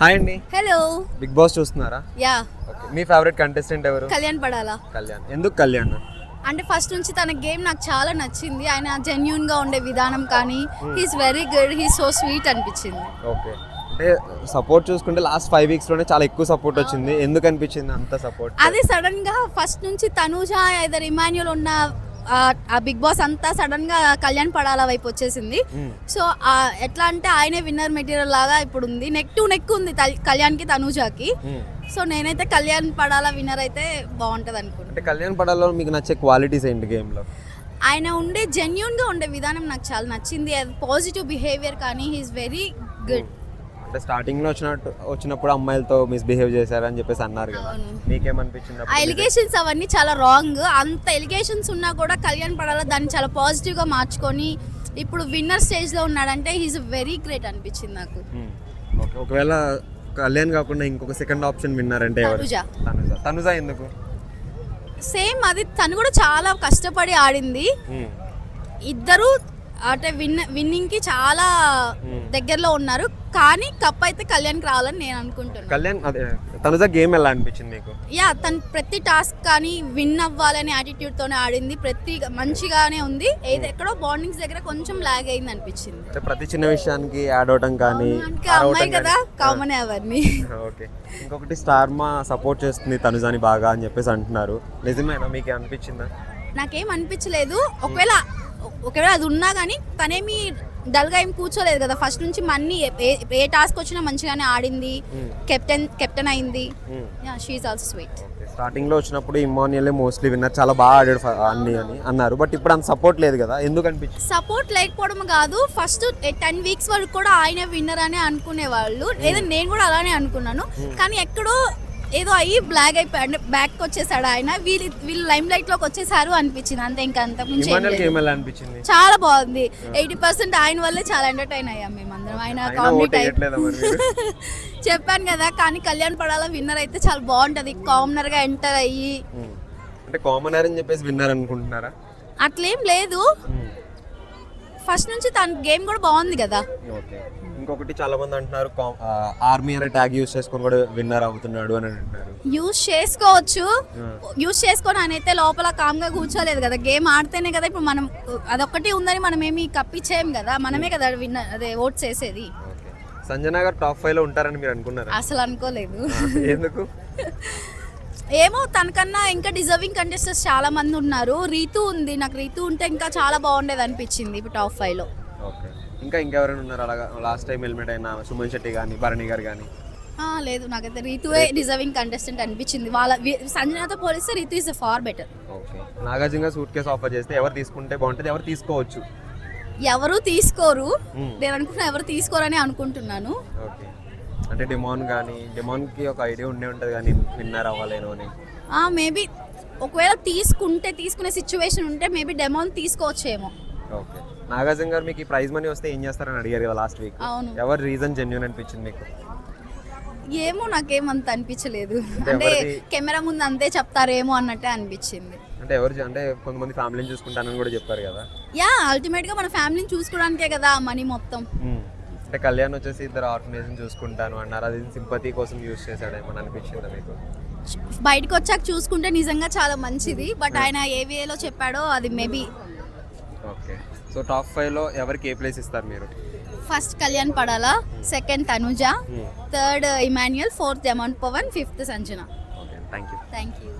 Hi అండి. Hello. Big boss చూస్తున్నారా? Yeah. Okay. మీ favourite contestant ఎవరు? కళ్యాణ్ పడాలా. కళ్యాణ్. ఎందుకు కళ్యాణ్? అంటే ఫస్ట్ నుంచి తన గేమ్ నాకు చాలా నచ్చింది. ఆయన జెన్యూన్ గా ఉండే విధానం కానీ he's very good, he's so sweet అనిపించింది. ఓకే. అంటే సపోర్ట్ చూసుకుంటే లాస్ట్ 5 వీక్స్ లోనే చాలా ఎక్కువ సపోర్ట్ వచ్చింది. ఎందుకు అనిపించింది అంత సపోర్ట్? అదే సడన్ గా ఫస్ట్ నుంచి తనూజ ఐదర్ ఇమాన్యుల్ ఉన్న ఆ బిగ్ బాస్ అంతా సడన్ గా కళ్యాణ్ పడాలా వైపు వచ్చేసింది. సో ఎట్లా అంటే ఆయనే విన్నర్ మెటీరియల్ లాగా ఇప్పుడు ఉంది. నెక్ టు నెక్ ఉంది కళ్యాణ్ కి తనూజకి. సో నేనైతే కళ్యాణ్ పడాలా విన్నర్ అయితే బాగుంటది అనుకుంటున్నాను. అంటే కళ్యాణ్ పడాలో మీకు నచ్చే క్వాలిటీస్ ఏంటి గేమ్ లో? ఆయన ఉండే జెన్యూన్ గా ఉండే విధానం నాకు చాలా నచ్చింది. పాజిటివ్ బిహేవియర్ కానీ హీస్ వెరీ గుడ్. అంటే స్టార్టింగ్ లో వచ్చినప్పుడు అమ్మాయిలతో మిస్బిహేవ్ చేశారని చెప్పేసి అన్నారు కదా, మీకేమనిపించింది? ఆ ఎలిగేషన్స్ అవన్నీ చాలా రాంగ్. అంత ఎలిగేషన్స్ ఉన్నా కూడా కళ్యాణ్ పడాలా దాన్ని చాలా పాజిటివ్ గా మార్చుకొని ఇప్పుడు విన్నర్ స్టేజ్ లో ఉన్నాడంటే హీస్ వెరీ గ్రేట్ అనిపించింది నాకు. ఓకే. ఒకవేళ కళ్యాణ్ కాకుండా ఇంకొక సెకండ్ ఆప్షన్ విన్నారంటే ఎవరు? తనుజ. ఎందుకు? సేమ్ అది తను కూడా చాలా కష్టపడి ఆడింది. ఇద్దరు అంటే విన్నింగ్ కి చాలా దగ్గరలో ఉన్నారు. కానీ కప్ అయితే కళ్యాణ్కి రావాలని నేను అనుకుంటున్నాను. కళ్యాణ్ తనుజ గేమ్ ఎలా అనిపించింది మీకు? యా, తను ప్రతి టాస్క్ కానీ విన్ అవ్వాలనే యాటిట్యూడ్ తోనే ఆడింది. ప్రతి మంచిగానే ఉంది. ఎక్కడో బాండింగ్స్ దగ్గర కొంచెం లాగ్ అయింది అనిపించింది. అంటే ప్రతి చిన్న విషయానికి యాడ్ అవటం కానీ అమ్మాయి కదా, కామన్ అవన్నీ. ఓకే. ఇంకొకటి స్టార్మా సపోర్ట్ చేస్తుంది తనుజాని బాగా అని చెప్పేసి అంటున్నారు. నిజమేనా? మీకు అనిపించిందా? నాకేం అనిపించలేదు. ఒకవేళ అది ఉన్నా కానీ తనేమి డల్గా ఏం కూర్చోలేదు కదా. ఫస్ట్ నుంచి మన్ని ఏ టాస్క్ వచ్చినా మంచిగానే ఆడింది. కెప్టెన్ అయింది. She is also sweet. Starting లో వచ్చినప్పుడు ఇమాన్యుయల్ మోస్ట్లీ విన్నర్, చాలా బాగా ఆడాడు అన్ని అని అన్నారు. బట్ ఇప్పుడు అంత సపోర్ట్ లేదు కదా, ఎందుకు అనిపించింది? సపోర్ట్ లేకపోవడం కాదు, ఫస్ట్ 10 వీక్స్ వరకు కూడా ఆయనే విన్నర్ అని అనుకునేవాళ్ళు. లేదా నేను కూడా అలానే అనుకున్నాను. కానీ ఎక్కడో ఏదో అయ్యి బ్లాక్ అయిపోయి అంటే బ్యాక్ వచ్చేసాడు ఆయన. వీళ్ళు లైమ్ లైట్ లోకి వచ్చేసారు అనిపించింది అంతే. ఇంకా అంతకుమించి అనిపించింది. చాలా బాగుంది. 80% ఆయన వల్లే చాలా ఎంటర్టైన్ అయ్యాం మేమందరం. ఆయన కామెడీ టైప్ చెప్పాను కదా. కానీ కళ్యాణ్ పడాలా విన్నర్ అయితే చాలా బాగుంటది. కామనర్ గా ఎంటర్ అయ్యి. అంటే కామనర్ అని చెప్పేసి విన్నర్ అనుకుంటున్నారా? అట్లేం లేదు. ఫస్ట్ నుంచి తన గేమ్ కూడా బాగుంది కదా. ఇంకొకటి చాలా మంది అంటున్నారు ఆర్మీ అనే ట్యాగ్ యూస్ చేసుకొని కూడా విన్నర్ అవుతున్నాడు అని అంటున్నారు. యూస్ చేసుకోవచ్చు. యూస్ చేసుకొని ఆయన అయితే లోపల కామ్ గా కూర్చోలేదు కదా. గేమ్ ఆడితేనే కదా ఇప్పుడు మనం అదొక్కటి ఉందని మనం ఏమి కప్పిచ్చేయం కదా. మనమే కదా విన్నర్ అదే ఓట్స్ వేసేది. సంజన గారు టాప్ 5 లో ఉంటారని మీరు అనుకున్నారా? అసలు అనుకోలేదు. ఎందుకు? ఏమో, తనకన్నా ఇంకా డిజర్వింగ్ కంటెస్టెంట్స్ చాలా మంది ఉన్నారు. రీతు ఉంది. నాకు రీతు ఉంటే ఇంకా చాలా బాగుండేది అనిపించింది ఇప్పుడు టాప్ 5 లో. ఇంకా ఇంకెవరైనా ఉన్నారు అలాగా లాస్ట్ టైం హెల్మెట్ అయినా? సుమన్ శెట్టి కానీ భరణి గారు కానీ? లేదు, నాకైతే రీతువే డిజర్వింగ్ కంటెస్టెంట్ అనిపించింది. సంజనతో పోలిస్తే Rithu is far better. Okay. Nagarjuna suitcase offer చేస్తే ఎవరు తీసుకుంటే బాగుంటుంది? ఎవరు తీసుకోవచ్చు? ఎవరు తీసుకోరు. నేను అనుకుంటున్నా ఎవరు తీసుకోరని అనుకుంటున్నాను. ఓకే. అంటే డెమాన్కి ఒక ఐడియా ఉండే ఉంటుంది కానీ విన్నర్ అవ్వలేను అని. మేబీ ఒకవేళ తీసుకునే సిచ్యువేషన్ ఉంటే మేబీ డెమాన్ తీసుకోవచ్చేమో. ఓకే. నాగార్జున గారు మీకు ఈ ప్రైజ్ మనీ వస్తే ఏం చేస్తారని అడిగారు కదా లాస్ట్ వీక్. అవును. ఎవరు రీజన్ జెన్యూన్ అనిపించింది మీకు? ఏమో, నాకేమంత అనిపించలేదు. అంటే కెమెరా ముందు అంతే చెప్తారేమో అన్నట్టే అనిపించింది. అంటే అంటే కొంతమంది ఫ్యామిలీని చూసుకుంటానని కూడా చెప్పారు కదా. యా, అల్టిమేట్ గా మన ఫ్యామిలీని చూసుకోవడానికే కదా మనీ మొత్తం. అంటే కళ్యాణ్ వచ్చేసి ఇద్దరు ఆర్ఫనేజ్ చూసుకుంటాను అన్నారు. అది సింపతి కోసం యూజ్ చేశాడేమో అనిపించిందా మీకు? బయటకు వచ్చాక చూసుకుంటే నిజంగా చాలా మంచిది. బట్ ఆయన ఏ వేలో చెప్పాడో అది మేబీ. ఓకే. సో టాప్ 5 లో ఎవరికి ఏ ప్లేస్ ఇస్తారు మీరు? First Kalyan Padala, second Tanuja, third Emmanuel, fourth జమాన్ Pavan, fifth Sanjana. Okay. Thank you.